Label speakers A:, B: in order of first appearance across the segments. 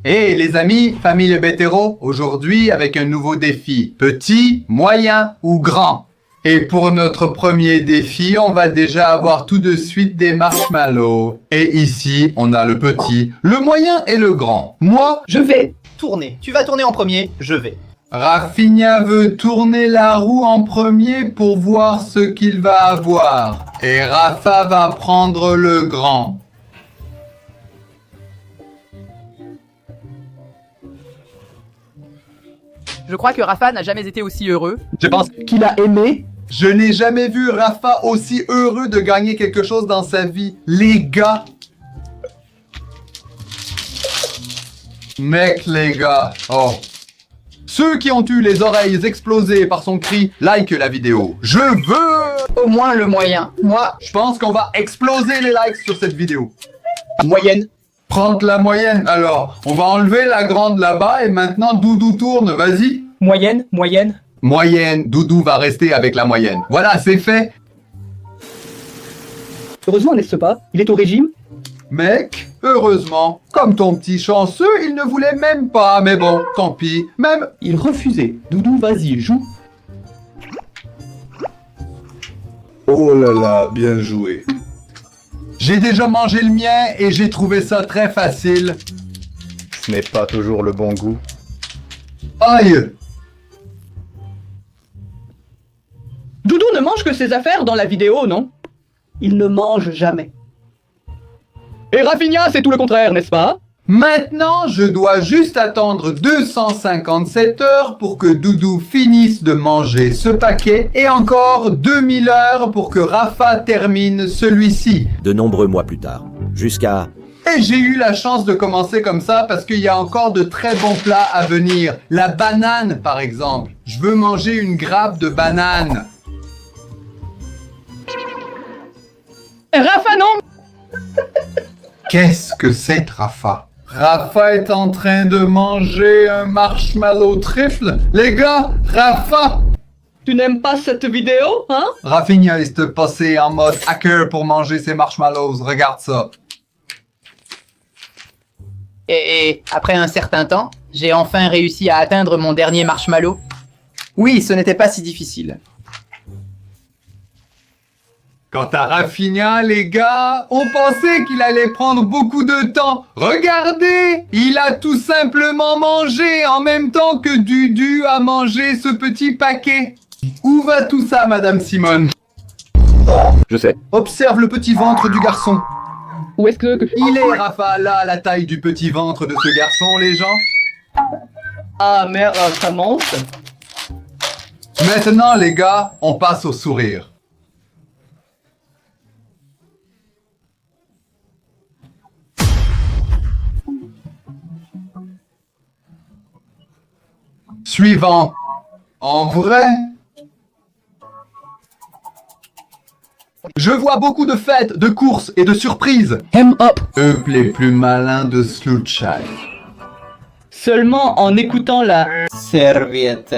A: Hey les amis, famille Bétéro, aujourd'hui avec un nouveau défi. Petit, moyen ou grand? Et pour notre premier défi, on va déjà avoir tout de suite des marshmallows. Et ici, on a le petit, le moyen et le grand. Moi,
B: Je vais tourner. Tu vas tourner en premier, je vais.
A: Rafinha veut tourner la roue en premier pour voir ce qu'il va avoir. Et Rafa va prendre le grand.
C: Je crois que Rafa n'a jamais été aussi heureux.
A: Je pense
B: Qu'il a aimé.
A: Je n'ai jamais vu Rafa aussi heureux de gagner quelque chose dans sa vie. Les gars. Mec, les gars. Oh. Ceux qui ont eu les oreilles explosées par son cri, like la vidéo. Je veux.
B: Au moins le moyen. Moi,
A: Je pense qu'on va exploser les likes sur cette vidéo.
B: moyenne.
A: Prendre la moyenne. Alors, on va enlever la grande là-bas et maintenant Doudou tourne. Vas-y.
B: Moyenne, moyenne.
A: Moyenne. Doudou va rester avec la moyenne. Voilà, c'est fait.
B: Heureusement, n'est-ce pas? Il est au régime.
A: Mec, heureusement, comme ton petit chanceux, il ne voulait même pas, mais bon, tant pis, même...
B: Il refusait. Doudou, vas-y, joue.
D: Oh là là, bien joué.
A: J'ai déjà mangé le mien et j'ai trouvé ça très facile.
D: Ce n'est pas toujours le bon goût.
A: Aïe!
B: Doudou ne mange que ses affaires dans la vidéo, non? Il ne mange jamais. Et Rafinha, c'est tout le contraire, n'est-ce pas?
A: Maintenant, je dois juste attendre 257 heures pour que Doudou finisse de manger ce paquet et encore 2000 heures pour que Rafa termine celui-ci.
E: De nombreux mois plus tard, jusqu'à...
A: Et j'ai eu la chance de commencer comme ça parce qu'il y a encore de très bons plats à venir. La banane, par exemple. Je veux manger une grappe de banane.
B: Rafa, non!
A: Qu'est-ce que c'est, Rafa? Rafa est en train de manger un marshmallow triple. Les gars, Rafa!
B: Tu n'aimes pas cette vidéo, hein?
A: Rafinha est passé en mode hacker pour manger ses marshmallows. Regarde ça.
C: Et après un certain temps, j'ai enfin réussi à atteindre mon dernier marshmallow. Oui, ce n'était pas si difficile.
A: Quant à Rafinha, les gars, on pensait qu'il allait prendre beaucoup de temps. Regardez, il a tout simplement mangé en même temps que Dudu a mangé ce petit paquet. Où va tout ça, Madame Simone?
D: Je sais.
A: Observe le petit ventre du garçon.
B: Où est-ce que...
A: Il est, Rafa, là, la taille du petit ventre de ce garçon, les gens.
B: Ah merde, ça monte.
A: Maintenant, les gars, on passe au sourire. Suivant. En vrai? Je vois beaucoup de fêtes, de courses et de surprises.
B: Hem hop.
A: Eux les plus malins de Slutside.
B: Seulement en écoutant la serviette.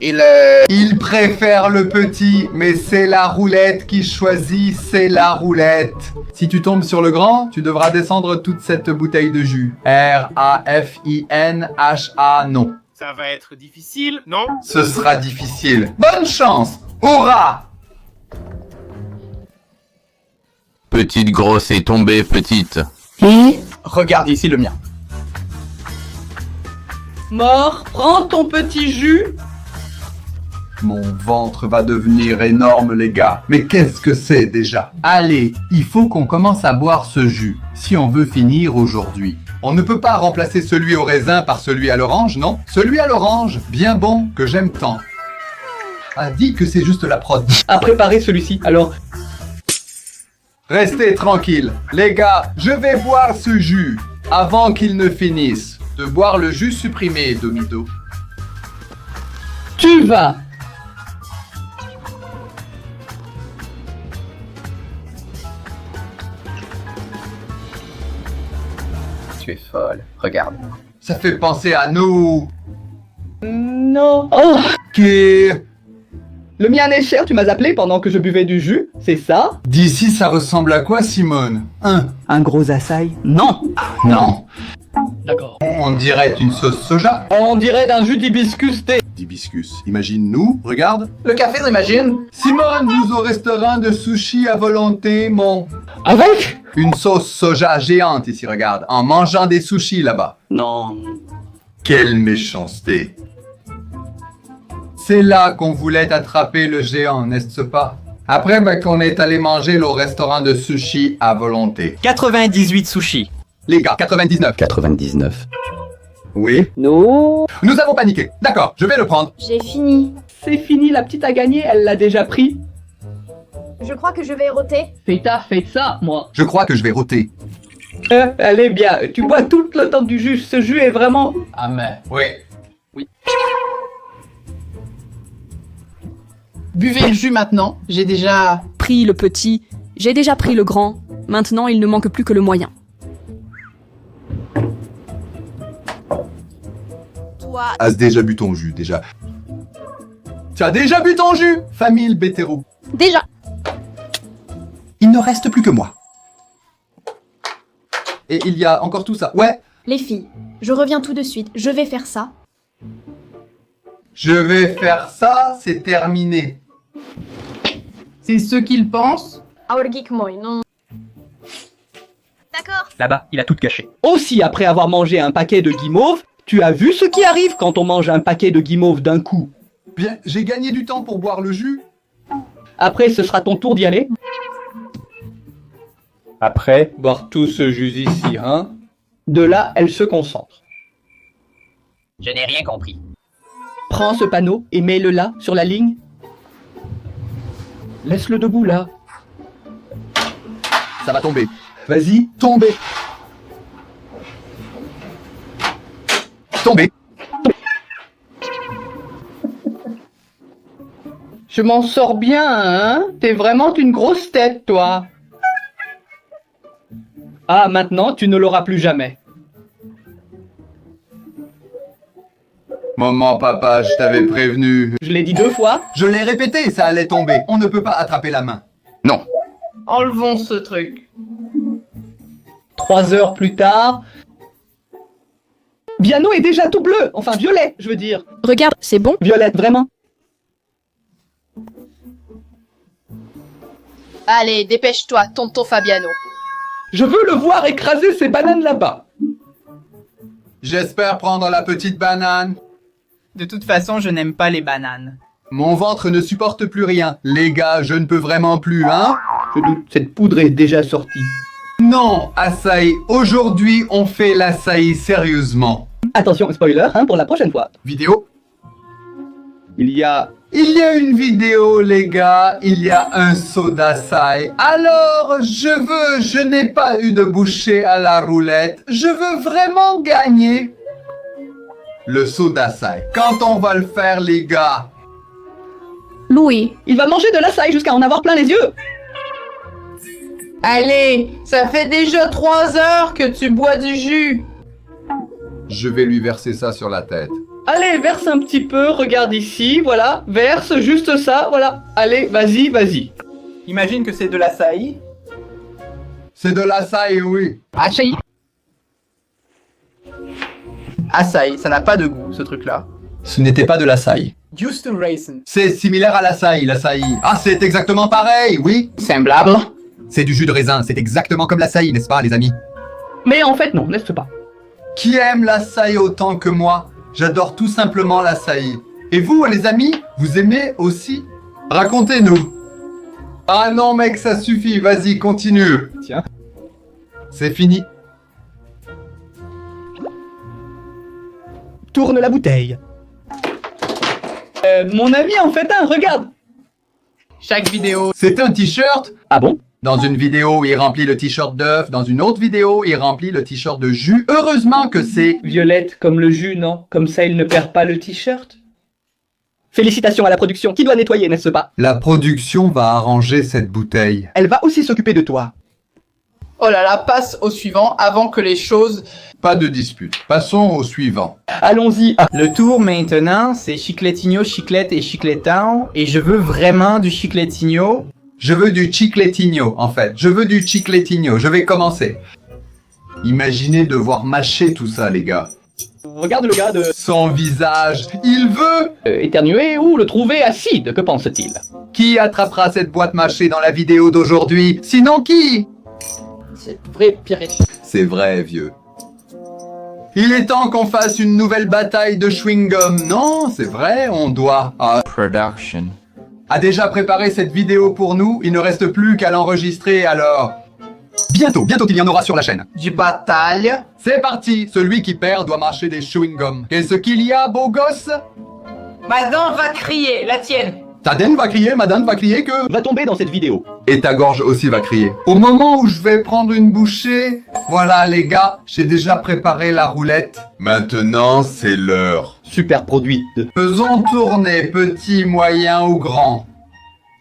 A: Il préfère le petit, mais c'est la roulette qui choisit, c'est la roulette. Si tu tombes sur le grand, tu devras descendre toute cette bouteille de jus. R-A-F-I-N-H-A, non.
F: Ça va être difficile, non?
A: Ce sera difficile. Bonne chance! Hurrah!
G: Petite grosse est tombée petite.
B: Et...
C: Regarde ici le mien.
B: Mort, prends ton petit jus.
A: Mon ventre va devenir énorme, les gars. Mais qu'est-ce que c'est déjà? Allez, il faut qu'on commence à boire ce jus, si on veut finir aujourd'hui. On ne peut pas remplacer celui au raisin par celui à l'orange, non? Celui à l'orange, bien bon, que j'aime tant. A dit que c'est juste la prod.
B: À préparer celui-ci, alors...
A: Restez tranquille. Les gars, je vais boire ce jus avant qu'il ne finisse. De boire le jus supprimé, Domido.
B: Tu vas...
C: Tu es folle, regarde.
A: Ça fait penser à nous.
B: Non... Oh.
A: Qui...
B: Le mien est cher, tu m'as appelé pendant que je buvais du jus, c'est ça?
A: D'ici, ça ressemble à quoi, Simone?
B: Un gros assail? Non!
A: Non. On dirait une sauce soja.
B: On dirait d'un jus d'hibiscus thé.
A: D'hibiscus. Imagine-nous, regarde.
C: Le café, j'imagine.
A: Simone, nous au restaurant de sushi à volonté, mon...
B: Avec?
A: Une sauce soja géante ici, regarde. En mangeant des sushis là-bas.
B: Non.
A: Quelle méchanceté. C'est là qu'on voulait attraper le géant, n'est-ce pas? Après qu'on est allé manger au restaurant de sushi à volonté.
H: 98 sushis.
A: Les gars, 99.
E: 99.
A: Oui.
B: Non.
A: Nous avons paniqué. D'accord, je vais le prendre.
I: J'ai fini.
B: C'est fini, la petite a gagné, elle l'a déjà pris.
I: Je crois que je vais roter.
B: Fais ça, moi.
A: Je crois que je vais roter.
B: Allez bien, tu bois tout le temps du jus, ce jus est vraiment...
A: Amen. Oui.
C: Buvez le jus maintenant. J'ai déjà...
J: Pris le petit, j'ai déjà pris le grand, maintenant il ne manque plus que le moyen.
I: Toi,
A: As déjà bu ton jus, déjà. Tu as déjà bu ton jus, famille Béthéro.
I: déjà.
A: Il ne reste plus que moi. Et il y a encore tout ça. Ouais,
I: Les filles, je reviens tout de suite. Je vais faire ça.
A: je vais faire ça, c'est terminé.
C: C'est ce qu'il pense.
I: Aurgik moi, non. D'accord.
H: Là-bas, il a tout caché.
B: Aussi, après avoir mangé un paquet de guimauves, tu as vu ce qui arrive quand on mange un paquet de guimauves d'un coup.
A: Bien, j'ai gagné du temps pour boire le jus.
B: Après, ce sera ton tour d'y aller. Après, boire tout ce jus ici, hein. De là, elle se concentre.
H: Je n'ai rien compris.
B: Prends ce panneau et mets-le là, sur la ligne. Laisse-le debout, là.
A: Ça va tomber. Vas-y, tomber. Tomber.
B: Je m'en sors bien, hein. T'es vraiment une grosse tête, toi. Ah, maintenant, tu ne l'auras plus jamais.
A: Maman, papa, je t'avais prévenu.
B: Je l'ai dit 2 fois.
A: Je l'ai répété, ça allait tomber. On ne peut pas attraper la main. Non.
C: Enlevons ce truc.
B: 3 heures plus tard... Biano est déjà tout bleu. Enfin, violet, je veux dire.
J: Regarde, c'est bon?
B: Violette, vraiment.
I: Allez, dépêche-toi, tonton Fabiano.
B: Je veux le voir écraser ces bananes là-bas.
A: J'espère prendre la petite banane.
C: De toute façon, je n'aime pas les bananes.
A: Mon ventre ne supporte plus rien. Les gars, je ne peux vraiment plus, hein?
B: Je doute, cette poudre est déjà sortie.
A: Non, açaï, aujourd'hui on fait l'açaï sérieusement.
B: Attention, spoiler, hein, pour la prochaine fois.
A: Vidéo?
B: Il y a...
A: Il y a une vidéo, les gars, il y a un seau d'açaï. Alors, je n'ai pas eu de bouchée à la roulette, je veux vraiment gagner. Le seau d'açaï. Quand on va le faire, les gars?
J: Louis,
B: Il va manger de l'açaï jusqu'à en avoir plein les yeux.
C: Allez, ça fait déjà 3 heures que tu bois du jus.
A: Je vais lui verser ça sur la tête.
B: Allez, verse un petit peu, regarde ici, voilà. Verse juste ça, voilà. Allez, vas-y, vas-y.
C: Imagine que c'est de l'açaï.
A: C'est de l'açaï, oui.
C: Açaï. Açaï, ça n'a pas de goût, ce truc-là.
A: Ce n'était pas de l'açaï.
C: Houston Raisin.
A: C'est similaire à l'açaï, l'açaï. Ah, c'est exactement pareil, oui.
C: Semblable.
A: C'est du jus de raisin, c'est exactement comme l'açaï, n'est-ce pas, les amis?
B: Mais en fait, non, n'est-ce pas?
A: Qui aime l'açaï autant que moi? J'adore tout simplement l'açaï. Et vous, les amis, vous aimez aussi? Racontez-nous. Ah non, mec, ça suffit, vas-y, continue.
B: Tiens.
A: C'est fini.
B: Tourne la bouteille. Mon ami en fait un, regarde.
C: Chaque vidéo.
A: C'est un t-shirt?
B: Ah bon?
A: Dans une vidéo, il remplit le t-shirt d'œuf. Dans une autre vidéo, il remplit le t-shirt de jus. Heureusement que c'est...
B: Violette comme le jus, non? Comme ça, il ne perd pas le t-shirt. Félicitations à la production, qui doit nettoyer, n'est-ce pas?
A: La production va arranger cette bouteille.
B: Elle va aussi s'occuper de toi.
C: Oh là là, passe au suivant avant que les choses...
A: Pas de dispute. Passons au suivant.
B: Allons-y. Ah,
C: Le tour maintenant, c'est Chicletinho, Chiclette et Chicletan. Et je veux vraiment du Chicletinho.
A: Je veux du chicletinho, en fait. Je veux du chicletinho. Je vais commencer. Imaginez devoir mâcher tout ça, les gars.
B: Regarde le gars de
A: Son visage, il veut.
B: éternuer ou le trouver acide, que pense-t-il?
A: Qui attrapera cette boîte mâchée dans la vidéo d'aujourd'hui? Sinon qui?
B: C'est vrai, Pierrette.
A: C'est vrai, vieux. Il est temps qu'on fasse une nouvelle bataille de chewing-gum. Non, c'est vrai, on doit.
G: Production.
A: A déjà préparé cette vidéo pour nous, il ne reste plus qu'à l'enregistrer alors. Bientôt qu'il y en aura sur la chaîne.
C: Du bataille.
A: C'est parti, celui qui perd doit mâcher des chewing-gums. Qu'est-ce qu'il y a, beau gosse?
C: Madame va crier, la tienne.
A: Ta denne va crier, madame va crier que...
B: Va tomber dans cette vidéo.
A: Et ta gorge aussi va crier. Au moment où je vais prendre une bouchée, voilà les gars, j'ai déjà préparé la roulette. Maintenant, c'est l'heure.
B: Super produit.
A: Faisons tourner, petit, moyen ou grand.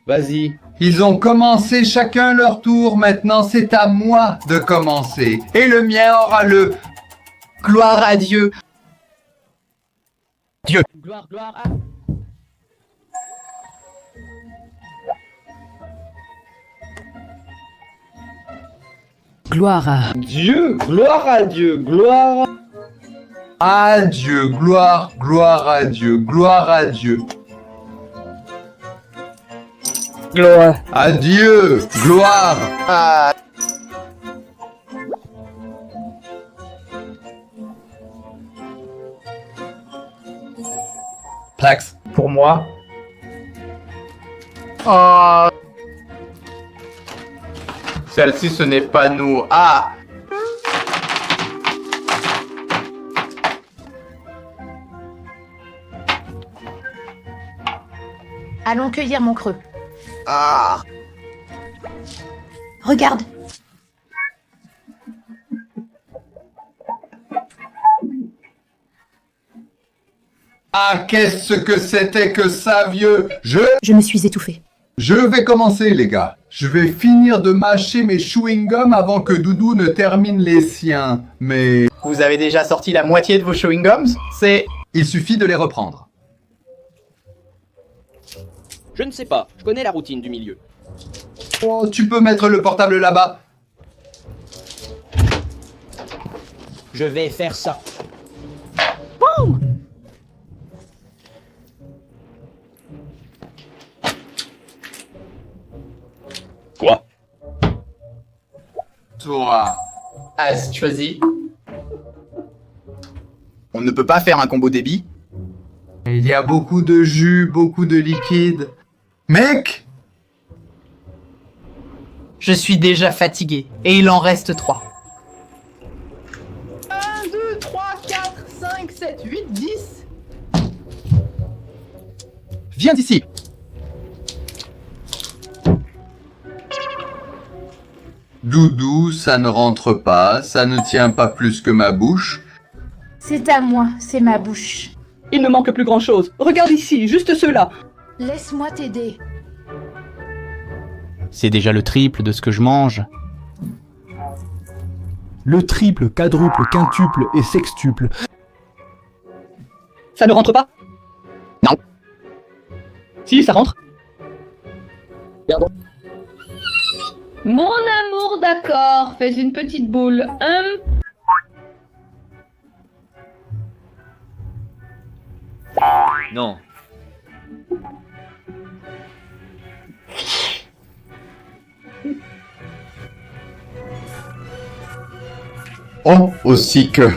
B: Vas-y.
A: Ils ont commencé chacun leur tour, maintenant c'est à moi de commencer. Et le mien aura le...
C: Gloire à Dieu.
B: Gloire à...
J: Gloire à...
B: Dieu, gloire à Dieu, gloire...
A: À Dieu, gloire, gloire à Dieu, gloire à Dieu.
C: Gloire.
A: Adieu, gloire.
C: Ah.
A: Plax.
C: Pour moi. Oh.
G: Celle-ci, ce n'est pas nous. Ah!
I: Allons cueillir mon creux.
C: Ah.
I: Regarde.
A: Ah, qu'est-ce que c'était que ça, vieux?
I: Je me suis étouffée.
A: Je vais commencer, les gars. Je vais finir de mâcher mes chewing-gums avant que Doudou ne termine les siens. Mais
C: Vous avez déjà sorti la moitié de vos chewing-gums? C'est...
A: il suffit de les reprendre.
B: Je ne sais pas, je connais la routine du milieu.
A: Oh, tu peux mettre le portable là-bas.
B: Je vais faire ça. Quoi?
A: Toi.
C: As choisi. On ne peut pas faire un combo débit.
A: Il y a beaucoup de jus, beaucoup de liquide. Mec!
C: Je suis déjà fatigué. Et il en reste 3. 1, 2, 3, 4, 5, 7, 8, 10.
A: Viens d'ici. Doudou, ça ne rentre pas, ça ne tient pas plus que ma bouche.
I: C'est à moi, c'est ma bouche.
B: Il ne manque plus grand chose. Regarde ici, juste ceux-là.
I: Laisse-moi t'aider.
K: C'est déjà le triple de ce que je mange. Le triple, quadruple, quintuple et sextuple.
B: Ça ne rentre pas?
C: Non.
B: Si, ça rentre.
L: Pardon. Mon amour, d'accord. Fais une petite boule.
H: Non.
A: Oh, aussi que...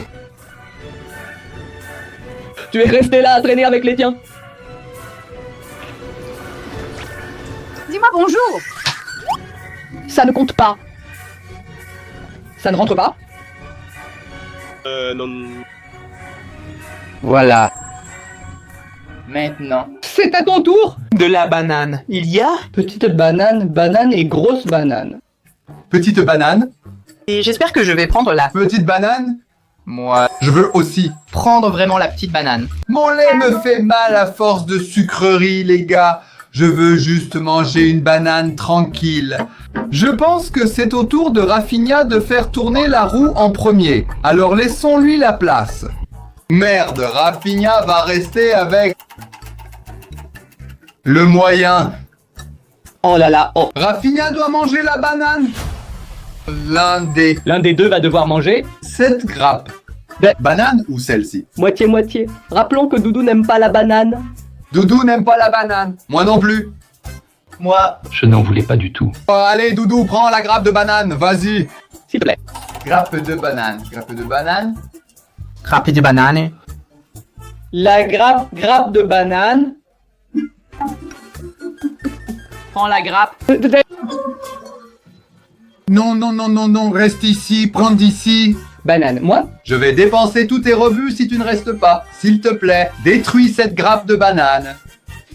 B: Tu es resté là à traîner avec les tiens.
I: Dis-moi bonjour.
B: Ça ne compte pas. Ça ne rentre pas?
F: Non.
C: Voilà. Maintenant.
B: C'est à ton tour.
C: De la banane. Il y a?
B: Petite banane, banane et grosse banane.
A: Petite banane.
C: Et j'espère que je vais prendre la...
A: Petite banane.
C: Moi...
A: Je veux aussi.
C: Prendre vraiment la petite banane.
A: Mon lait me fait mal à force de sucreries, les gars. Je veux juste manger une banane tranquille. Je pense que c'est au tour de Rafinha de faire tourner la roue en premier. Alors laissons-lui la place. Merde, Rafinha va rester avec... le moyen.
B: Oh là là, oh.
A: Rafinha doit manger la banane. L'un des
B: L'un des deux va devoir manger.
A: cette grappe. Banane ou celle-ci?
B: Moitié-moitié. Rappelons que Doudou n'aime pas la banane.
A: Doudou n'aime pas la banane. Moi non plus.
C: Moi,
H: Je n'en voulais pas du tout.
A: Oh, allez, Doudou, prends la grappe de banane, vas-y.
B: S'il te plaît.
A: Grappe de banane. Grappe de banane.
C: grappe de banane.
B: La grappe de banane.
C: Prends la grappe.
A: Non, non, non, non, non, reste ici, prends d'ici.
B: Banane. Moi?
A: Je vais dépenser tous tes revenus si tu ne restes pas. S'il te plaît, détruis cette grappe de banane.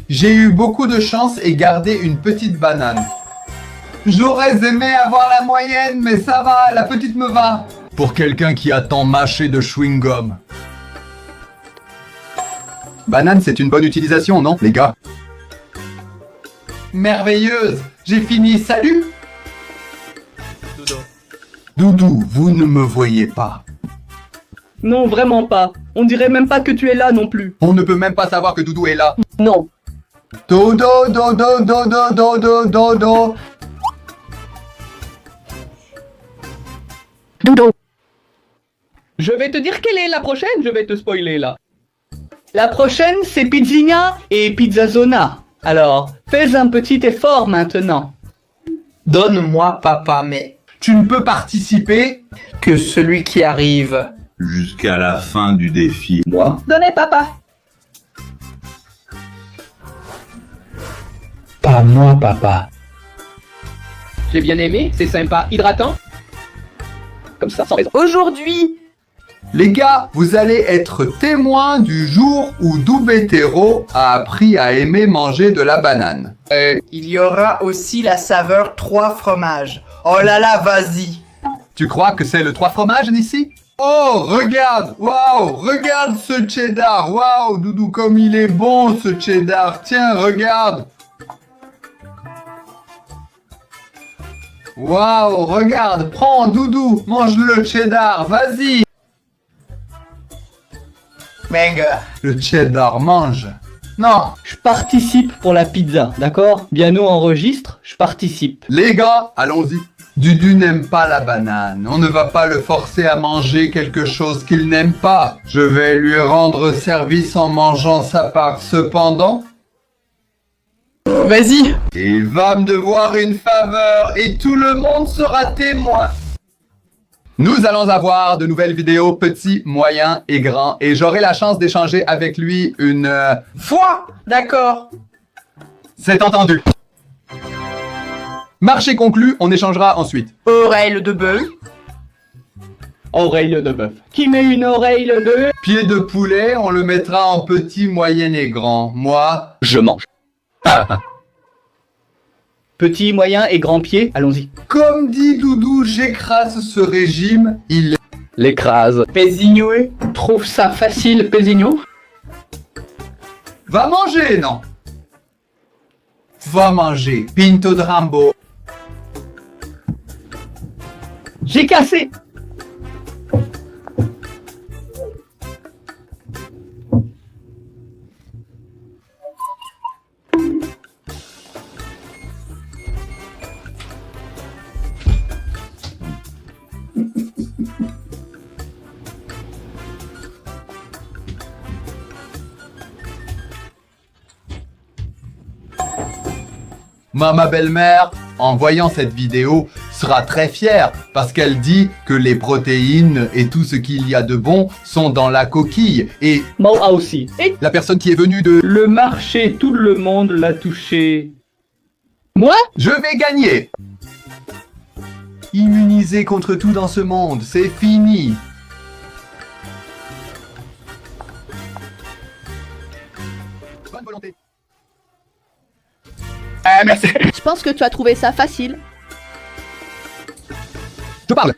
A: J'ai eu beaucoup de chance et gardé une petite banane. J'aurais aimé avoir la moyenne, mais ça va, la petite me va. Pour quelqu'un qui a tant mâché de chewing-gum. Banane, c'est une bonne utilisation, non, les gars? Merveilleuse. J'ai fini, salut.
F: Doudou.
A: Doudou, vous ne me voyez pas.
B: Non, vraiment pas. On dirait même pas que tu es là non plus.
A: On ne peut même pas savoir que Doudou est là.
B: Non.
A: Dodo, dodo, dodo, dodo, dodo.
I: Doudou.
B: Je vais te dire quelle est la prochaine, je vais te spoiler là. La prochaine, c'est Pizzina et Pizzazona. Alors, fais un petit effort maintenant.
C: Donne-moi, papa, mais
A: Tu ne peux participer
C: que celui qui arrive.
D: Jusqu'à la fin du défi.
B: Moi?
C: Donnez, papa. Pas moi, papa.
B: J'ai bien aimé, c'est sympa, hydratant. Comme ça, sans raison.
C: Aujourd'hui,
A: Les gars, vous allez être témoins du jour où Doubetero a appris à aimer manger de la banane.
C: il y aura aussi la saveur 3 fromages. Oh là là, vas-y.
A: Tu crois que c'est le 3 fromages, Nissi? Oh, regarde! Waouh! Regarde ce cheddar! Waouh, Doudou, comme il est bon, ce cheddar! Tiens, regarde! Waouh, regarde! Prends, Doudou! Mange le cheddar! Vas-y!
C: Benga.
A: Le cheddar, mange!
C: Non.
B: Je participe pour la pizza, d'accord? Biano enregistre, je participe.
A: Les gars, allons-y. Dudu n'aime pas la banane. On ne va pas le forcer à manger quelque chose qu'il n'aime pas. Je vais lui rendre service en mangeant sa part cependant.
C: Vas-y.
A: Il va me devoir une faveur et tout le monde sera témoin. Nous allons avoir de nouvelles vidéos petits, moyens et grands et j'aurai la chance d'échanger avec lui une...
C: Foi. D'accord.
A: C'est entendu. Marché conclu, on échangera ensuite.
C: Oreille de bœuf.
B: Oreille de bœuf. Qui met une oreille de...
A: Pied de poulet, on le mettra en petit, moyen et grand. Moi,
B: Je mange. Petit, moyen et grand pied, allons-y.
A: comme dit Doudou, j'écrase ce régime. Il
B: L'écrase.
C: Pésignoué.
B: Trouve ça facile, Pésigno?
A: va manger, non? Va manger, Pinto de Rambo.
B: J'ai cassé.
A: Ma belle-mère, en voyant cette vidéo, sera très fière parce qu'elle dit que les protéines et tout ce qu'il y a de bon sont dans la coquille. Et
B: Moi aussi. Et
A: la personne qui est venue de...
B: le marché, tout le monde l'a touché. Moi?
A: Je vais gagner. Immunisé contre tout dans ce monde, c'est fini. Bonne volonté.
C: Merci.
J: Je pense que tu as trouvé ça facile.
A: Je parle.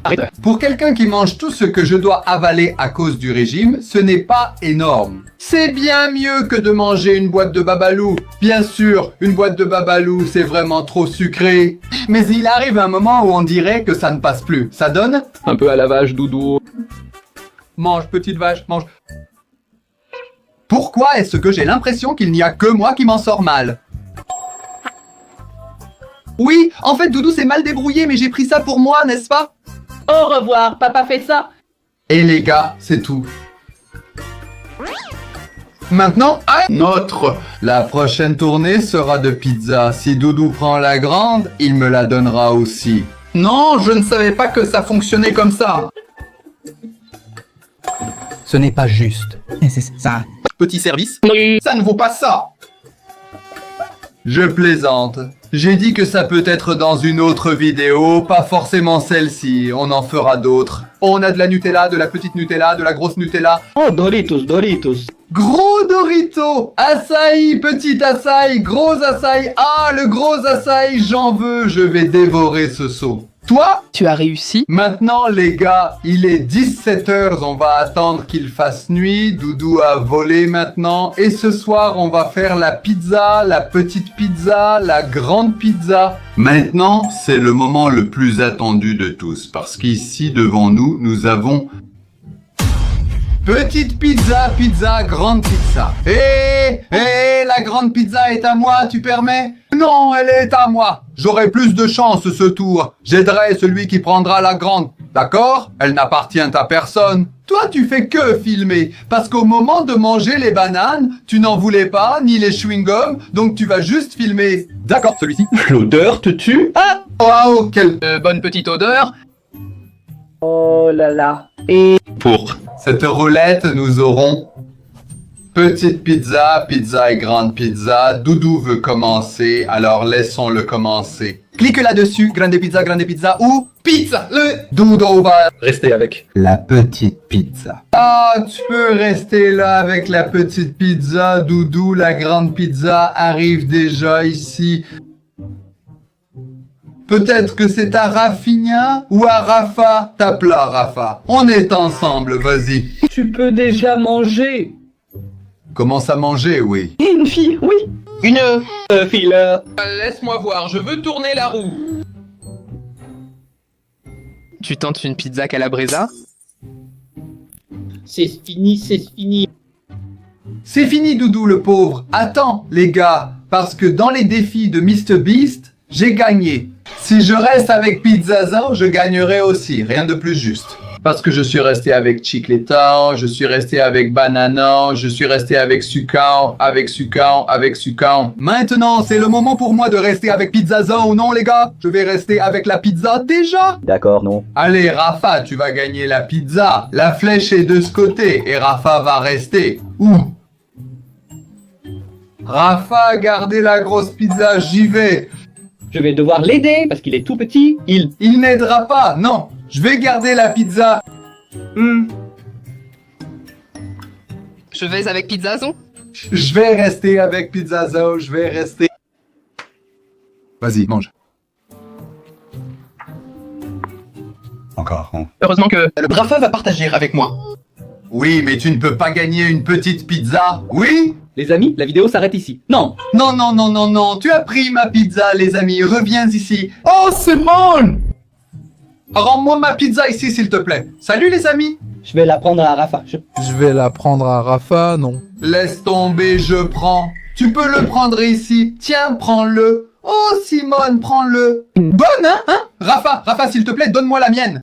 B: Arrête.
A: Pour quelqu'un qui mange tout ce que je dois avaler à cause du régime, ce n'est pas énorme. C'est bien mieux que de manger une boîte de babalou. Bien sûr, une boîte de babalou, c'est vraiment trop sucré. Mais il arrive un moment où on dirait que ça ne passe plus. Ça donne?
B: Un peu à la vache, Doudou.
A: Mange, petite vache, mange. Pourquoi est-ce que j'ai l'impression qu'il n'y a que moi qui m'en sors mal? Oui, en fait, Doudou s'est mal débrouillé, mais j'ai pris ça pour moi, n'est-ce pas?
B: Au revoir, papa fait ça.
A: Et les gars, c'est tout. Maintenant, notre. La prochaine tournée sera de pizza. Si Doudou prend la grande, il me la donnera aussi. Non, je ne savais pas que ça fonctionnait comme ça.
C: Ce n'est pas juste. C'est ça.
F: Petit service.
A: Ça ne vaut pas ça. Je plaisante. J'ai dit que ça peut être dans une autre vidéo, pas forcément celle-ci. On en fera d'autres. On a de la Nutella, de la petite Nutella, de la grosse Nutella.
B: Oh, Doritos, Doritos.
A: Gros Dorito, açaï, petit açaï, gros açaï. Ah, le gros açaï, j'en veux. Je vais dévorer ce seau. Toi,
C: Tu as réussi?
A: maintenant les gars, il est 17h, on va attendre qu'il fasse nuit, Doudou a volé maintenant, et ce soir on va faire la pizza, la petite pizza, la grande pizza. Maintenant, c'est le moment le plus attendu de tous, parce qu'ici devant nous, nous avons petite pizza, pizza, grande pizza. La grande pizza est à moi, tu permets? Non, elle est à moi. J'aurai plus de chance ce tour. J'aiderai celui qui prendra la grande. D'accord? Elle n'appartient à personne. Toi, tu fais que filmer. Parce qu'au moment de manger les bananes, tu n'en voulais pas, ni les chewing-gums, donc tu vas juste filmer. D'accord, celui-ci.
B: L'odeur te tue? Ah!
A: Waouh, quelle
C: Bonne petite odeur.
B: Oh là là. Et
F: Pour.
A: Cette roulette, nous aurons petite pizza, pizza et grande pizza. Doudou veut commencer, alors laissons-le commencer. Clique là-dessus, grande pizza ou pizza. Le Doudou va
F: Restez avec.
A: la petite pizza. Ah, tu peux rester là avec la petite pizza, Doudou. La grande pizza arrive déjà ici. Peut-être que c'est à Rafinha ou à Rafa. Tape là, Rafa. On est ensemble, vas-y.
B: tu peux déjà manger.
A: Commence à manger, oui.
B: Une fille, oui.
H: Une
B: Fille.
F: Laisse-moi voir, je veux tourner la roue.
C: Tu tentes une pizza calabresa?
B: C'est fini, c'est fini.
A: C'est fini, Doudou, le pauvre. Attends, les gars, parce que dans les défis de MrBeast, j'ai gagné. Si je reste avec Pizzazan, je gagnerai aussi. Rien de plus juste. Parce que je suis resté avec Chicletan, je suis resté avec Bananan, je suis resté avec Sucan, avec Sucan. Maintenant, c'est le moment pour moi de rester avec Pizzazan ou non, les gars? Je vais rester avec la pizza déjà.
E: D'accord, non.
A: Allez, Rafa, tu vas gagner la pizza. La flèche est de ce côté et Rafa va rester. Où? Rafa, gardez la grosse pizza, j'y vais.
B: Je vais devoir l'aider parce qu'il est tout petit.
A: Il n'aidera pas, non. Je vais garder la pizza.
C: Je vais avec Pizzazon?
A: Je vais rester avec Pizzazzo, je vais rester. Vas-y, mange. Encore.
C: Heureusement que...
H: Le Rafa va partager avec moi.
A: Oui, mais tu ne peux pas gagner une petite pizza. Oui?
B: Les amis, la vidéo s'arrête ici. Non.
A: Non. Tu as pris ma pizza, les amis. Reviens ici. Oh, c'est bon! Rends-moi ma pizza ici, s'il te plaît. Salut, les amis.
B: Je vais la prendre à Rafa.
K: Je vais la prendre à Rafa, non.
A: Laisse tomber, je prends. Tu peux le prendre ici. Tiens, prends-le. Oh, Simone, prends-le. Bonne, hein? Rafa, s'il te plaît, donne-moi la mienne.